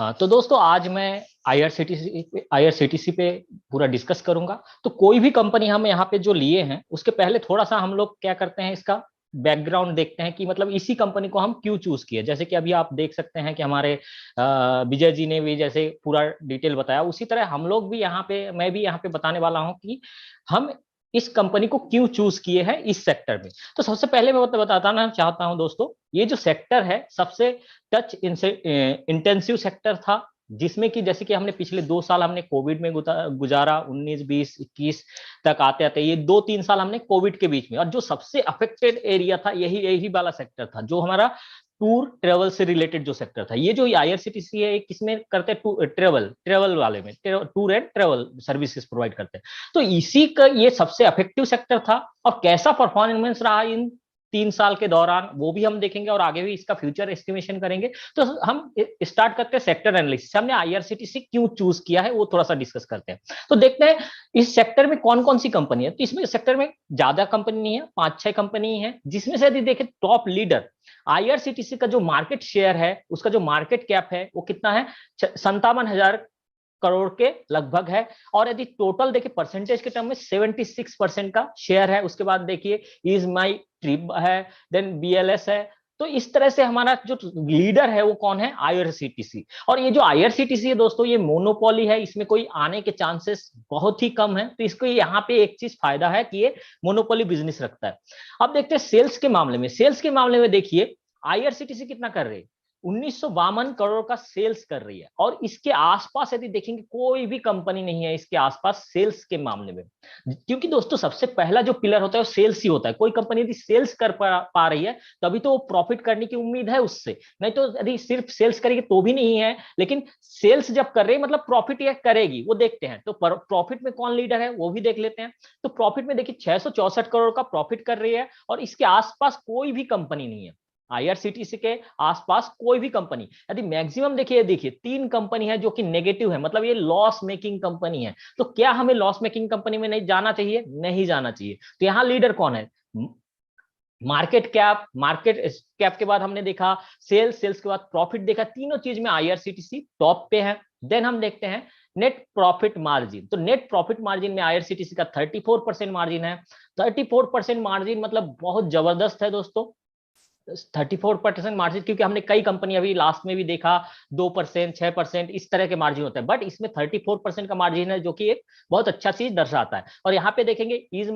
तो दोस्तों आज मैं आईआरसीटीसी पे पूरा डिस्कस करूंगा। तो कोई भी कंपनी हम यहाँ पे जो लिए हैं उसके पहले थोड़ा सा हम लोग क्या करते हैं, इसका बैकग्राउंड देखते हैं कि मतलब इसी कंपनी को हम क्यों चूज किए। जैसे कि अभी आप देख सकते हैं कि हमारे विजय जी ने भी जैसे पूरा डिटेल बताया, उसी तरह हम लोग भी यहाँ पे, मैं भी यहाँ पे बताने वाला हूँ कि हम इस कंपनी को क्यों चूज किए हैं इस सेक्टर में। तो सबसे पहले मैं बताता ना चाहता हूँ दोस्तों, ये जो सेक्टर है सबसे टच इंटेंसिव सेक्टर था, जिसमें कि जैसे कि हमने पिछले 2 साल हमने कोविड में गुजारा, 19 20 21 तक आते आते ये 2 3 साल हमने कोविड के बीच में, और जो सबसे अफेक्टेड एरिया था यही यही वाला सेक्टर था, जो हमारा टूर ट्रेवल से रिलेटेड जो सेक्टर था। ये जो आईआरसीटीसी है किसमें करते हैं, ट्रेवल ट्रेवल वाले में, tour and travel services provide करते हैं। तो इसी का ये सबसे अफेक्टिव सेक्टर था, और कैसा परफॉर्मेंस रहा इन 3 साल के दौरान वो भी हम देखेंगे, और आगे भी इसका फ्यूचर एस्टिमेशन करेंगे। तो हम स्टार्ट करते हैं सेक्टर एनालिसिस। हमने आईआरसीटीसी क्यों चूज किया है वो थोड़ा सा डिस्कस करते हैं। तो देखते हैं इस सेक्टर में कौन कौन सी कंपनी है। तो इसमें सेक्टर में ज्यादा कंपनी नहीं है, 5 6 कंपनी है, जिसमें से यदि देखें टॉप लीडर आईआरसीटीसी का जो मार्केट शेयर है, उसका जो मार्केट कैप है वो कितना है, 57,000 करोड़ के लगभग है। और यदि टोटल देखिए परसेंटेज के टर्म में 76% का शेयर है। उसके बाद देखिए इज माई ट्रिप है, देन बीएलएस है। तो इस तरह से हमारा जो लीडर है वो कौन है, आईआरसीटीसी। और ये जो आईआरसीटीसी है दोस्तों, ये मोनोपोली है, इसमें कोई आने के चांसेस बहुत ही कम है। तो इसको यहाँ पे एक चीज फायदा है कि ये मोनोपोली बिजनेस रखता है। अब देखते हैं सेल्स के मामले में। सेल्स के मामले में देखिए आईआरसीटीसी कितना कर रही है, 1952 करोड़ का सेल्स कर रही है। और इसके आसपास यदि देखेंगे कोई भी कंपनी नहीं है इसके आसपास सेल्स के मामले में, क्योंकि दोस्तों सबसे पहला जो पिलर होता है वो सेल्स ही होता है। कोई कंपनी यदि सेल्स कर पा रही है तभी तो वो प्रॉफिट करने की उम्मीद है उससे, नहीं तो यदि सिर्फ सेल्स करेगी तो भी नहीं है। लेकिन सेल्स जब कर रही है मतलब प्रॉफिट यह करेगी, वो देखते हैं। तो प्रॉफिट में कौन लीडर है वो भी देख लेते हैं। तो प्रॉफिट में देखिए 664 करोड़ का प्रॉफिट कर रही है, और इसके आसपास कोई भी कंपनी नहीं है। आईआरसीटीसी के आसपास कोई भी कंपनी, यदि मैक्सिमम देखिए, 3 कंपनी है जो कि नेगेटिव है, मतलब ये लॉस मेकिंग कंपनी है। तो क्या हमें लॉस मेकिंग कंपनी में नहीं जाना चाहिए? नहीं जाना चाहिए। तो यहां लीडर कौन है, मार्केट कैप, मार्केट कैप के बाद हमने देखा सेल्स, सेल्स के बाद प्रॉफिट देखा, तीनों चीज में आईआरसीटीसी टॉप पे है। देन हम देखते हैं नेट प्रॉफिट मार्जिन। तो नेट प्रॉफिट मार्जिन में आईआरसीटीसी का 34% मार्जिन है। 34% मार्जिन मतलब बहुत जबरदस्त है दोस्तों। 34% मार्जिन, क्योंकि हमने कई कंपनी अभी लास्ट में भी देखा 2% 6% इस तरह के मार्जिन होते हैं, बट इसमें 34% का मार्जिन है, जो कि एक बहुत अच्छा चीज दर्शाता है। और यहाँ पे देखेंगे इज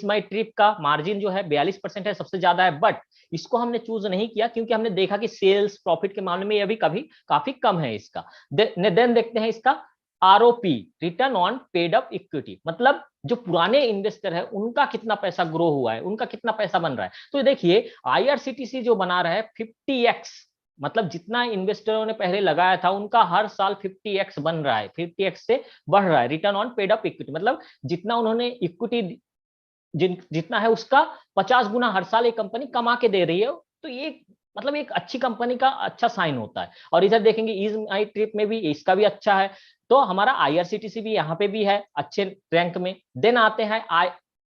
माई ट्रिप का मार्जिन जो है 42% है, सबसे ज्यादा है। बट इसको हमने चूज नहीं किया क्योंकि हमने देखा कि सेल्स प्रॉफिट के मामले में यह भी कभी काफी कम है इसका। देन देखते हैं इसका ROP, return on paid up equity, मतलब जो पुराने इन्वेस्टर है उनका कितना पैसा ग्रो हुआ है, उनका कितना पैसा बन रहा है। तो देखिए आईआरसीटीसी जो बना रहा है 50x, मतलब जितना इन्वेस्टरों ने पहले लगाया था उनका हर साल 50x बन रहा है, 50x से बढ़ रहा है। Return on paid up equity मतलब जितना उन्होंने इक्विटी जितना है उसका 50 गुना हर साल एक कंपनी कमा के दे रही है। तो ये मतलब एक अच्छी कंपनी का अच्छा साइन होता है। और इधर देखेंगे इज माई ट्रिप में भी इसका भी अच्छा है। तो हमारा आईआरसीटीसी भी यहाँ पे भी है अच्छे रैंक में। देन आते हैं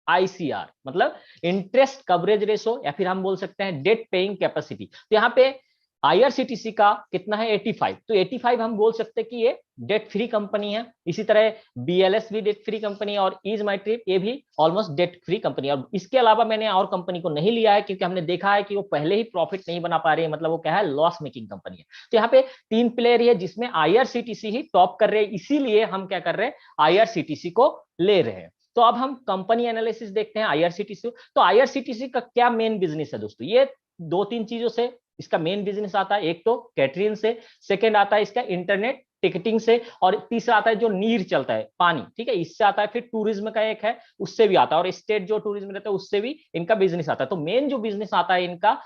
आईसीआर, मतलब इंटरेस्ट कवरेज रेशो, या फिर हम बोल सकते हैं डेट पेइंग कैपेसिटी। तो यहाँ पे आईआरसीटीसी का कितना है, 85। तो 85 हम बोल सकते हैं कि ये डेट फ्री कंपनी है। इसी तरह बीएलएस भी डेट फ्री कंपनी है, और इज माई ट्रिप ये भी ऑलमोस्ट डेट फ्री कंपनी है। और इसके अलावा मैंने और कंपनी को नहीं लिया है क्योंकि हमने देखा है कि वो पहले ही प्रॉफिट नहीं बना पा रही है, मतलब वो क्या है, लॉस मेकिंग कंपनी है। तो यहाँ पे 3 प्लेयर है जिसमें आईआरसीटीसी ही टॉप कर रहे हैं, इसीलिए हम क्या कर रहे हैं, आईआरसीटीसी को ले रहे हैं। तो अब हम कंपनी एनालिसिस देखते हैं आईआरसीटीसी। तो आईआरसीटीसी का क्या मेन बिजनेस है दोस्तों, ये 2 3 चीजों से इसका मेन बिजनेस आता है। एक तो कैटरिंग से, सेकंड आता है इसका इंटरनेट टिकटिंग से, और तीसरा आता है जो नीर चलता है, पानी, ठीक है, इससे आता है। फिर टूरिज्म का एक है, उससे भी आता है, और स्टेट जो टूरिज्म रहता है उससे भी इनका बिजनेस आता है। तो मेन जो बिजनेस आता है इनका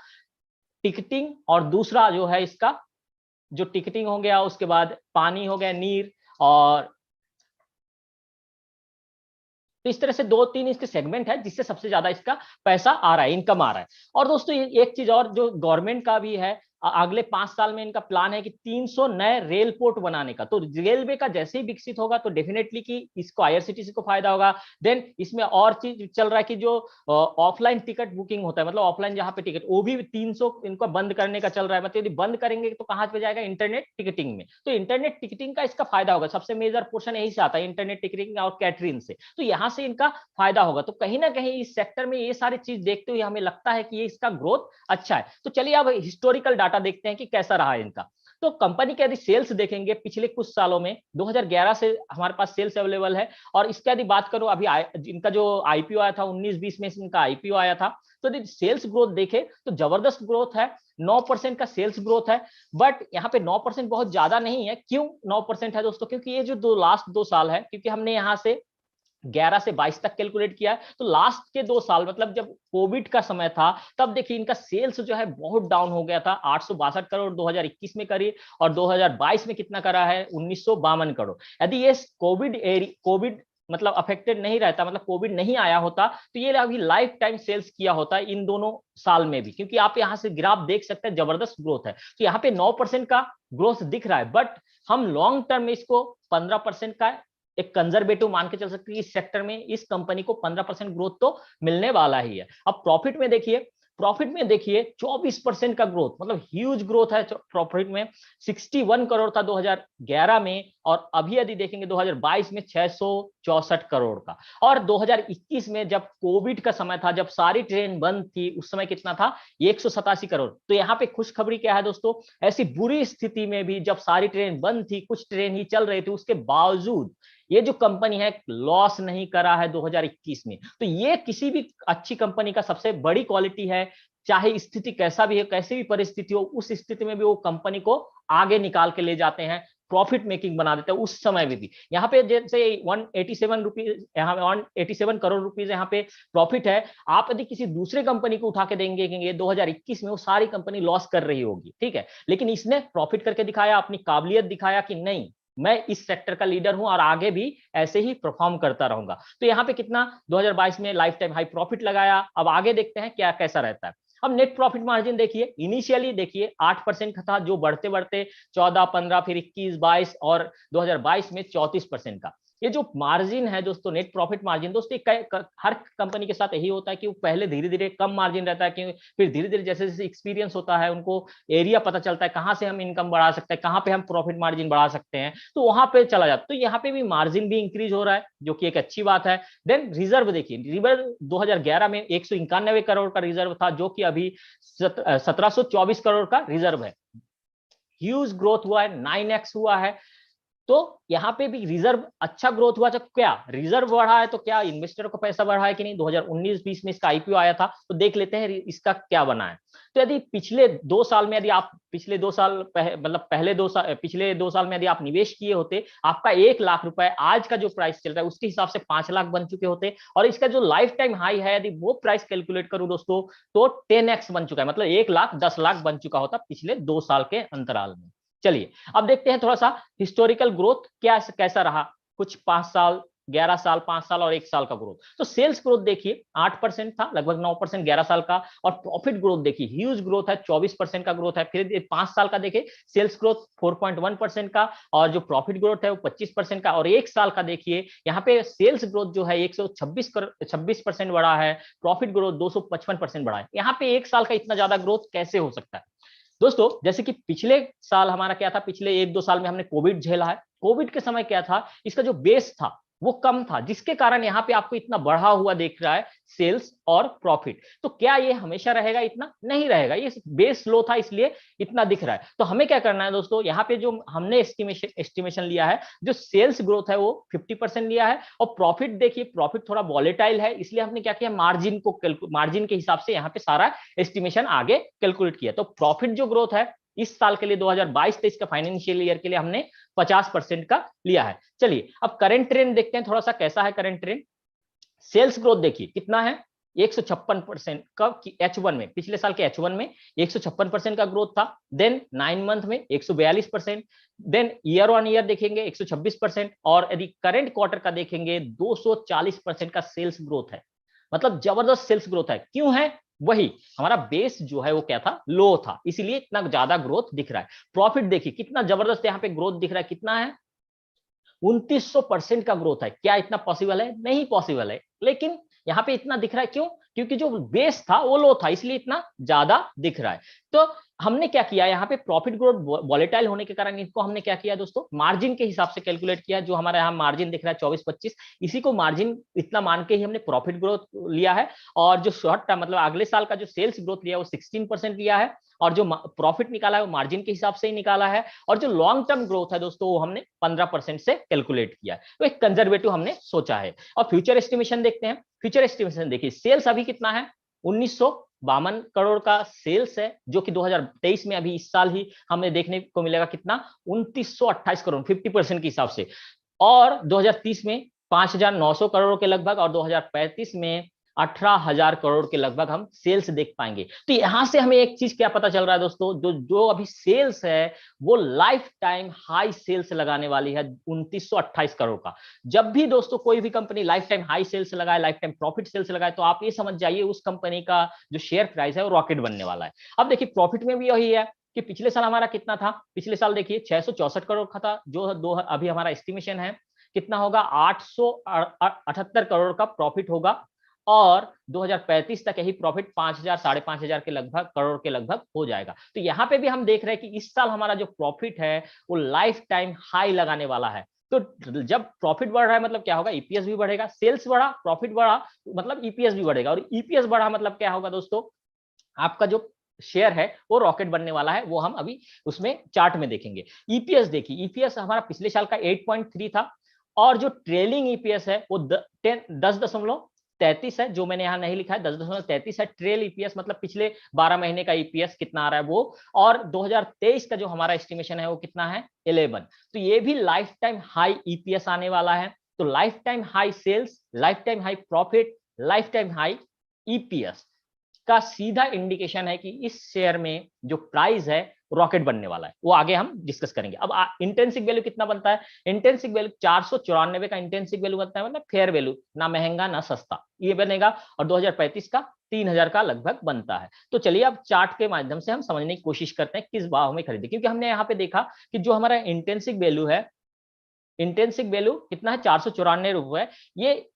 टिकटिंग, और दूसरा जो है इसका जो टिकटिंग हो गया, उसके बाद पानी हो गया, नीर। और तो इस तरह से 2 3 इसके सेगमेंट है जिससे सबसे ज्यादा इसका पैसा आ रहा है, इनकम आ रहा है। और दोस्तों एक चीज और जो गवर्नमेंट का भी है, अगले 5 साल में इनका प्लान है कि 300 नए रेल पोर्ट बनाने का। तो रेलवे का जैसे ही विकसित होगा तो डेफिनेटली कि इसको आईआरसीटीसी को फायदा होगा। देन इसमें और चीज चल रहा है कि जो ऑफलाइन टिकट बुकिंग होता है, मतलब ऑफलाइन जहां पे टिकट, वो भी 300 इनको बंद करने का चल रहा है। मतलब यदि बंद करेंगे तो कहां पे जाएगा, इंटरनेट टिकटिंग में। तो इंटरनेट टिकटिंग का इसका फायदा होगा, सबसे मेजर पोर्शन यही से आता है, इंटरनेट टिकटिंग और कैटरिंग से। तो यहाँ से इनका फायदा होगा। तो कहीं ना कहीं इस सेक्टर में ये सारी चीज देखते हुए हमें लगता है कि ये इसका ग्रोथ अच्छा है। तो चलिए अब हिस्टोरिकल डाटा देखते हैं कि कैसा रहा है इनका। तो कंपनी के यदि सेल्स देखेंगे पिछले कुछ सालों में, 2011 से हमारे पास सेल्स अवेलेबल है। और इसका यदि बात करूं, अभी इनका जो आईपीओ आया था 19-20 में इनका आईपीओ आया था, तो यदि सेल्स ग्रोथ देखे तो जबरदस्त ग्रोथ है, 9% का सेल्स ग्रोथ है। बट यहाँ पे 9% बहुत ज्यादा नहीं है। क्यों 9% है दोस्तों? क्योंकि ये जो लास्ट 2 साल है, क्योंकि हमने यहाँ से 11 से 22 तक कैलकुलेट किया, तो लास्ट के 2 साल मतलब जब कोविड का समय था, तब देखिए इनका सेल्स जो है बहुत डाउन हो गया था। 862 करोड़ 2021 में करी, और 2022 में कितना करा है, 1952 करोड़। यदि ये कोविड मतलब अफेक्टेड नहीं रहता, मतलब कोविड नहीं आया होता, तो ये अभी लाइफ टाइम सेल्स किया होता है इन दोनों साल में भी। क्योंकि आप यहाँ से ग्राफ देख सकते हैं, जबरदस्त ग्रोथ है। तो यहाँ पे 9% का ग्रोथ दिख रहा है, बट हम लॉन्ग टर्म में इसको 15% का एक कंजर्वेटिव मान के चल सकते हैं। इस सेक्टर में इस कंपनी को 15% ग्रोथ तो मिलने वाला ही है। अब प्रॉफिट में देखिए, 24% का ग्रोथ, मतलब ह्यूज ग्रोथ है प्रॉफिट में। 61 करोड़ था 2011 में, और अभी यदि देखेंगे 2022 में 664 करोड़ का। और 2021 में जब कोविड का समय था, जब सारी ट्रेन बंद थी, उस समय कितना था, 187 करोड़। तो यहाँ पे खुशखबरी क्या है दोस्तों, ऐसी बुरी स्थिति में भी जब सारी ट्रेन बंद थी, कुछ ट्रेन ही चल रही थी, उसके बावजूद ये जो कंपनी है लॉस नहीं करा है 2021 में। तो ये किसी भी अच्छी कंपनी का सबसे बड़ी क्वालिटी है। चाहे स्थिति कैसा भी है, कैसी भी परिस्थिति हो, उस स्थिति में भी वो कंपनी को आगे निकाल के ले जाते हैं, प्रॉफिट मेकिंग बना देते हैं उस समय में भी। यहाँ पे जैसे 187 रुपीज, यहाँ 187 करोड़ रुपीज यहाँ पे प्रॉफिट है। आप यदि किसी दूसरे कंपनी को उठा के देंगे 2021 में, वो सारी कंपनी लॉस कर रही होगी, ठीक है। लेकिन इसने प्रॉफिट करके दिखाया, अपनी काबिलियत दिखाया कि नहीं, मैं इस सेक्टर का लीडर हूं और आगे भी ऐसे ही परफॉर्म करता रहूंगा। तो यहाँ पे कितना 2022 में लाइफ टाइम हाई प्रॉफिट लगाया। अब आगे देखते हैं क्या कैसा रहता है। अब नेट प्रॉफिट मार्जिन देखिए, इनिशियली देखिए 8% का था, जो बढ़ते बढ़ते 14, 15, फिर 21, 22 और 2022 में 34% का। ये जो मार्जिन है दोस्तों, नेट प्रॉफिट मार्जिन, दोस्तों हर कंपनी के साथ यही होता है कि वो पहले धीरे धीरे कम मार्जिन रहता है, कि फिर धीरे धीरे जैसे जैसे एक्सपीरियंस होता है, उनको एरिया पता चलता है कहाँ से हम इनकम बढ़ा सकते हैं, कहाँ पे हम प्रॉफिट मार्जिन बढ़ा सकते हैं, तो वहां पे चला जाता है। तो यहाँ पे भी मार्जिन भी इंक्रीज हो रहा है, जो कि एक अच्छी बात है। देन रिजर्व देखिए, रिजर्व 2011 में 191 करोड़ का रिजर्व था, जो कि अभी 1724 करोड़ का रिजर्व है। ह्यूज ग्रोथ हुआ है, 9x हुआ है। तो यहाँ पे भी रिजर्व अच्छा ग्रोथ हुआ। तो क्या रिजर्व बढ़ा है, तो क्या इन्वेस्टर को पैसा बढ़ा है कि नहीं? 2019-20 में इसका आईपीओ आया था, तो देख लेते हैं इसका क्या बना है। तो यदि पिछले 2 साल में, यदि आप पिछले 2 साल मतलब पहले 2 साल, पिछले 2 साल में यदि आप निवेश किए होते, आपका 1 लाख रुपए आज का जो प्राइस चल रहा है उसके हिसाब से 5 लाख बन चुके होते। और इसका जो लाइफ टाइम हाई है, यदि वो प्राइस कैलकुलेट करूं दोस्तों, तो 10x बन चुका है, मतलब 1 लाख 10 लाख बन चुका होता पिछले 2 साल के अंतराल में। चलिए अब देखते हैं थोड़ा सा हिस्टोरिकल ग्रोथ क्या कैसा रहा, कुछ 5 साल, 11 साल, 5 साल और 1 साल का ग्रोथ। तो सेल्स ग्रोथ देखिए 8% था, लगभग 9% 11 साल का। और प्रॉफिट ग्रोथ देखिए, ह्यूज ग्रोथ है, 24% का ग्रोथ है। फिर 5 साल का देखिए, सेल्स ग्रोथ 4.1% का, और जो प्रॉफिट ग्रोथ है वो 25% का। और 1 साल का देखिए, यहाँ पे सेल्स ग्रोथ जो है 126% बढ़ा है, प्रॉफिट ग्रोथ 255% बढ़ा है। यहाँ पे 1 साल का इतना ज्यादा ग्रोथ कैसे हो सकता है दोस्तों? जैसे कि पिछले साल हमारा क्या था, पिछले 1-2 साल में हमने कोविड झेला है। कोविड के समय क्या था, इसका जो बेस था वो कम था, जिसके कारण यहाँ पे आपको इतना बढ़ा हुआ दिख रहा है सेल्स और प्रॉफिट। तो क्या ये हमेशा रहेगा? इतना नहीं रहेगा, ये बेस लो था इसलिए इतना दिख रहा है। तो हमें क्या करना है दोस्तों, यहाँ पे जो हमने एस्टिमेशन लिया है, जो सेल्स ग्रोथ है वो 50% लिया है। और प्रॉफिट देखिए, प्रॉफिट थोड़ा वॉलेटाइल है, इसलिए हमने क्या किया, मार्जिन के हिसाब से यहाँ पे सारा एस्टिमेशन आगे कैलकुलेट किया। तो प्रॉफिट जो ग्रोथ है इस साल के लिए 2022-23 का फाइनेंशियल ईयर के लिए हमने 50% का लिया है। चलिए अब करंट ट्रेंड देखते हैं थोड़ा सा, कैसा है करंट ट्रेंड। सेल्स ग्रोथ देखिए कितना है, 156% का H1 में, पिछले साल के H1 में 156% का ग्रोथ था। देन 9 मंथ में 142%। देन ईयर ऑन ईयर देखेंगे 126%। और यदि करंट क्वार्टर का देखेंगे 240% का सेल्स ग्रोथ है। मतलब जबरदस्त सेल्स ग्रोथ है। क्यों है? वही हमारा बेस जो है वो क्या था, लो था, इसीलिए इतना ज्यादा ग्रोथ दिख रहा है। प्रॉफिट देखिए कितना जबरदस्त यहाँ पे ग्रोथ दिख रहा है, कितना है 2900% का ग्रोथ है। क्या इतना पॉसिबल है? नहीं पॉसिबल है, लेकिन यहाँ पे इतना दिख रहा है, क्यों? क्योंकि जो बेस था वो लो था, इसलिए इतना ज्यादा दिख रहा है। तो हमने क्या किया यहाँ पे, प्रॉफिट ग्रोथ वॉलेटाइल होने के कारण इनको हमने क्या किया दोस्तों, मार्जिन के हिसाब से कैलकुलेट किया। जो हमारा यहाँ मार्जिन दिख रहा है 24-25, इसी को मार्जिन इतना मान के ही हमने प्रॉफिट ग्रोथ लिया है। और जो शॉर्ट टर्म मतलब अगले साल का जो सेल्स ग्रोथ लिया वो 16% लिया है, और जो प्रॉफिट निकाला है वो मार्जिन के हिसाब से ही निकाला है। और जो लॉन्ग टर्म ग्रोथ है दोस्तों वो हमने 15% से कैलकुलेट किया है। तो एक कंजर्वेटिव हमने सोचा है। और फ्यूचर एस्टिमेशन देखते हैं। फ्यूचर एस्टिमेशन देखिए, सेल्स अभी कितना है, 1952 करोड़ का सेल्स है, जो कि 2023 में अभी इस साल ही हमें देखने को मिलेगा कितना, 2928 करोड़, 50% के हिसाब से। और 2030 में 5900 करोड़ के लगभग, और 2035 में 18,000 करोड़ के लगभग हम सेल्स देख पाएंगे। तो यहां से हमें एक चीज क्या पता चल रहा है दोस्तों, जो जो अभी सेल्स है वो लाइफ टाइम हाई सेल्स लगाने वाली है 2928 करोड़ का। जब भी दोस्तों कोई भी company life time high sales लगाए, लाइफ टाइम प्रॉफिट सेल्स लगाए, तो आप ये समझ जाइए उस कंपनी का जो शेयर प्राइस है वो रॉकेट बनने वाला है। अब देखिए प्रॉफिट में भी यही है कि पिछले साल हमारा कितना था, पिछले साल देखिए 664 करोड़ का था, जो दो अभी हमारा एस्टिमेशन है कितना होगा, 878 करोड़ का प्रॉफिट होगा। और 2035 तक यही प्रॉफिट 5000 5,500 के लगभग करोड़ के लगभग हो जाएगा। तो यहाँ पे भी हम देख रहे हैं कि इस साल हमारा जो प्रॉफिट है वो लाइफ टाइम हाई लगाने वाला है। तो जब प्रॉफिट बढ़ रहा है मतलब क्या होगा, ईपीएस भी बढ़ेगा। सेल्स बढ़ा, प्रॉफिट बढ़ा, मतलब ईपीएस भी बढ़ेगा। और ईपीएस बढ़ा मतलब क्या होगा दोस्तों, आपका जो शेयर है वो रॉकेट बनने वाला है। वो हम अभी उसमें चार्ट में देखेंगे। ईपीएस देखिए, ईपीएस हमारा पिछले साल का 8.3 था, और जो ट्रेलिंग ईपीएस है वो 10.33 है। जो मैंने यहाँ नहीं लिखा है, 10.33 है ट्रेल ईपीएस, मतलब पिछले 12 महीने का ईपीएस कितना आ रहा है वो। और 2023 का जो हमारा एस्टिमेशन है वो कितना है, 11। तो ये भी लाइफ टाइम हाई ईपीएस आने वाला है। तो life time high sales, life time high profit, life time high EPS का सीधा इंडिकेशन है कि इस शेयर में जो प्राइस है रॉकेट बनने वाला है। वो आगे हम डिस्कस करेंगे। अब इंटेंसिक वैल्यू कितना बनता है, इंटेंसिक वैल्यू 494 का इंटेंसिक वैल्यू बनता है, मतलब फेयर वैल्यू, ना महंगा ना सस्ता, ये बनेगा। और 2035 का 3000 का लगभग बनता है। तो चलिए अब चार्ट के माध्यम से हम समझने की कोशिश करते हैं किस भाव में खरीदे, क्योंकि हमने यहाँ पे देखा कि जो हमारा इंटेंसिक वैल्यू है, इंटेंसिक वैल्यू कितना है, 494 रुपए। ये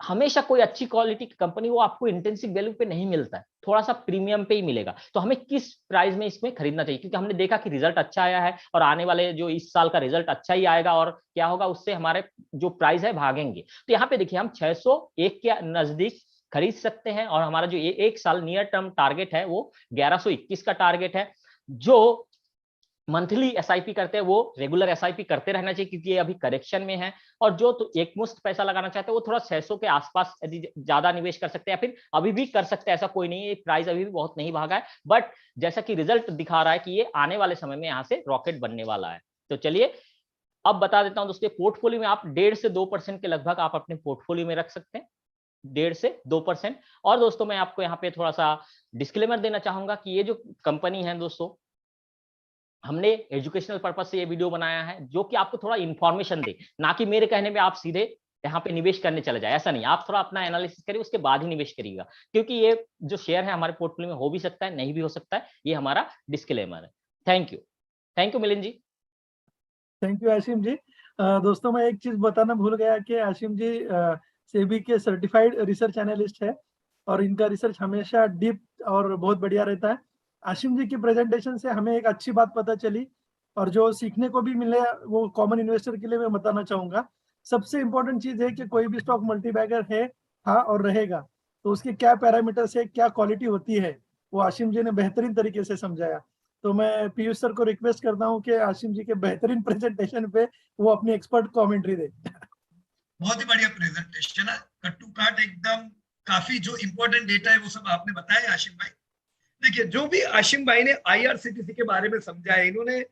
हमेशा कोई अच्छी क्वालिटी की कंपनी वो आपको इंटेंसिव वैल्यू पे नहीं मिलता है, थोड़ा सा प्रीमियम पे ही मिलेगा। तो हमें किस प्राइस में इसमें खरीदना चाहिए, क्योंकि हमने देखा कि रिजल्ट अच्छा आया है, और आने वाले जो इस साल का रिजल्ट अच्छा ही आएगा, और क्या होगा उससे हमारे जो प्राइस है भागेंगे। तो यहाँ पे देखिए हम 601 के नजदीक खरीद सकते हैं, और हमारा जो ये एक साल नियर टर्म टारगेट है वो 1121 का टारगेट है। जो मंथली एसआईपी करते हैं वो रेगुलर एसआईपी करते रहना चाहिए, क्योंकि ये अभी करेक्शन में है। और जो तो एक मुश्त पैसा लगाना चाहते हैं वो थोड़ा 600 के आसपास यदि ज्यादा निवेश कर सकते हैं, या फिर अभी भी कर सकते हैं, ऐसा कोई नहीं है। प्राइस अभी भी बहुत नहीं भागा है, बट जैसा कि रिजल्ट दिखा रहा है कि ये आने वाले समय में यहाँ से रॉकेट बनने वाला है। तो चलिए अब बता देता हूं दोस्तों, पोर्टफोलियो में आप 1.5 से 2% के लगभग आप अपने पोर्टफोलियो में रख सकते हैं, 1.5 से 2%। और दोस्तों मैं आपको यहाँ पे थोड़ा सा डिस्क्लेमर देना चाहूंगा कि ये जो कंपनी है दोस्तों, हमने एजुकेशनल पर्पज से ये वीडियो बनाया है, जो कि आपको थोड़ा इन्फॉर्मेशन दे, ना कि मेरे कहने में आप सीधे यहाँ पे निवेश करने चले जाए। ऐसा नहीं, आप थोड़ा अपना एनालिसिस करिए, उसके बाद ही निवेश करिएगा, क्योंकि ये जो शेयर है हमारे पोर्टफोलियो में हो भी सकता है, नहीं भी हो सकता है। ये हमारा डिस्क्लेमर है। Thank you, thank you Milind ji. Thank you Ashim ji. दोस्तों मैं एक चीज बताना भूल गया कि आशिम जी सेबी के सर्टिफाइड रिसर्च एनालिस्ट है, और इनका रिसर्च हमेशा डीप और बहुत बढ़िया रहता है। आशिम जी की प्रेजेंटेशन से हमें एक अच्छी बात पता चली, और जो सीखने को भी मिले वो कॉमन इन्वेस्टर के लिए मैं बताना चाहूंगा। सबसे इम्पोर्टेंट चीज है कि कोई भी स्टॉक मल्टीबैगर है, था और रहेगा, तो उसके क्या पैरामीटर्स है, क्या क्वालिटी होती है, वो आशिम जी ने बेहतरीन तरीके से समझाया। तो मैं पीयूष सर को रिक्वेस्ट करता हूँ कि आशिम जी के बेहतरीन प्रेजेंटेशन पे वो अपनी एक्सपर्ट कमेंट्री दे। बहुत ही बढ़िया प्रेजेंटेशन है, कट्टू काट एकदम। काफी जो इंपॉर्टेंट डेटा है वो सब आपने बताया आशिम भाई। देखिए, जो भी आशिम भाई ने आईआरसीटीसी के बारे में समझाया, इन्होंने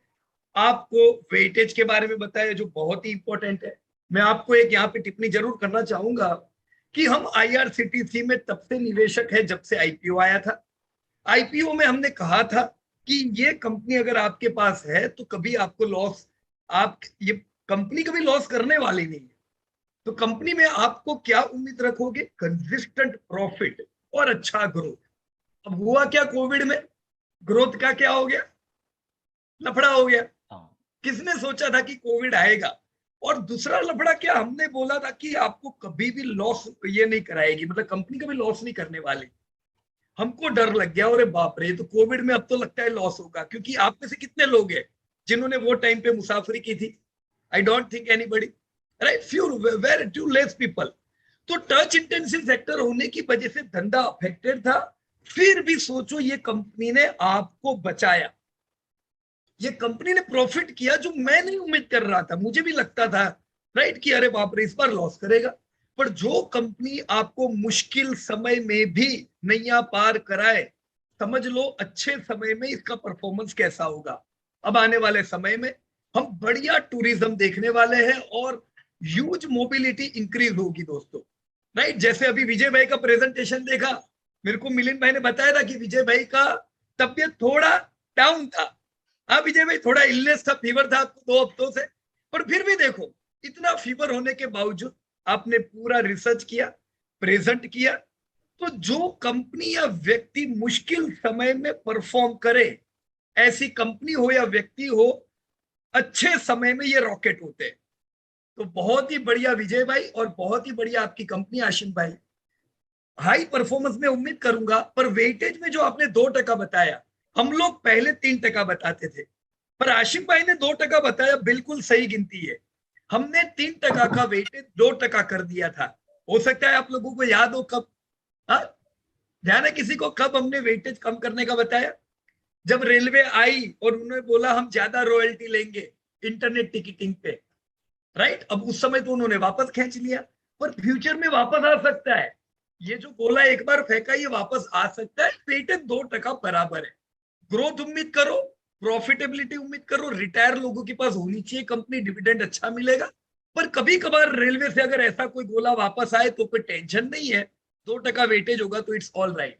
आपको वेटेज के बारे में बताया जो बहुत ही इंपॉर्टेंट है। मैं आपको एक यहाँ पे टिप्पणी जरूर करना चाहूंगा कि हम आईआरसीटीसी में तब से निवेशक है जब से आईपीओ आया था। आईपीओ में हमने कहा था कि ये कंपनी अगर आपके पास है तो कभी आपको लॉस, आप ये कंपनी कभी लॉस करने वाली नहीं है। तो कंपनी में आपको क्या उम्मीद रखोगे, कंसिस्टेंट प्रॉफिट और अच्छा ग्रोथ। अब हुआ क्या कोविड में, ग्रोथ का क्या हो गया, लफड़ा हो गया। किसने सोचा था कि कोविड आएगा। और दूसरा लफड़ा क्या, हमने बोला था कि आपको कभी भी लॉस ये नहीं कराएगी, मतलब कंपनी कभी लॉस नहीं करने वाली। हमको डर लग गया, अरे बाप रे, तो कोविड में अब तो लगता है लॉस होगा। क्योंकि आप में से कितने लोग हैं जिन्होंने वो टाइम पे मुसाफरी की थी? I don't think anybody, right, few, very too less people. तो टच इंटेंसिव सेक्टर होने की वजह से धंधा अफेक्टेड था। फिर भी सोचो, ये कंपनी ने आपको बचाया, ये कंपनी ने प्रॉफिट किया, जो मैं नहीं उम्मीद कर रहा था। मुझे भी लगता था, राइट, कि अरे बाप रे, इस बार लॉस करेगा। पर जो कंपनी आपको मुश्किल समय में भी नैया पार कराए, समझ लो अच्छे समय में इसका परफॉर्मेंस कैसा होगा। अब आने वाले समय में हम बढ़िया टूरिज्म देखने वाले हैं और ह्यूज मोबिलिटी इंक्रीज होगी दोस्तों, राइट। जैसे अभी विजय भाई का प्रेजेंटेशन देखा, मेरे को मिलिंद भाई ने बताया था कि विजय भाई का तबियत थोड़ा डाउन था। हाँ विजय भाई, थोड़ा इलनेस था, फीवर था आपको 2 हफ्तों से, पर फिर भी देखो, इतना फीवर होने के बावजूद आपने पूरा रिसर्च किया, प्रेजेंट किया। तो जो कंपनी या व्यक्ति मुश्किल समय में परफॉर्म करे, ऐसी कंपनी हो या व्यक्ति हो, अच्छे समय में ये रॉकेट होते हैं। तो बहुत ही बढ़िया विजय भाई, और बहुत ही बढ़िया आपकी कंपनी आशिम भाई। हाई परफॉर्मेंस में उम्मीद करूंगा, पर वेटेज में जो आपने 2% बताया, हम लोग पहले 3% बताते थे, पर आशिम भाई ने 2% बताया, बिल्कुल सही गिनती है। हमने 3% का वेटेज 2% कर दिया था। हो सकता है आप लोगों को याद हो कब, हाँ ध्यान है किसी को, कब हमने वेटेज कम करने का बताया? जब रेलवे आई और उन्होंने बोला हम ज्यादा रॉयल्टी लेंगे इंटरनेट टिकटिंग पे, राइट। अब उस समय तो उन्होंने वापस खींच लिया, पर फ्यूचर में वापस आ सकता है। ये जो बोला एक बार फेंका, ये वापस आ सकता है। वेटेज 2% बराबर है। ग्रोथ उम्मीद करो, प्रॉफिटेबिलिटी उम्मीद करो, रिटायर लोगों के पास होनी चाहिए कंपनी, डिविडेंड अच्छा मिलेगा। पर कभी कभार रेलवे से अगर ऐसा कोई गोला वापस आए तो कोई टेंशन नहीं है, 2% वेटेज होगा तो इट्स ऑल राइट।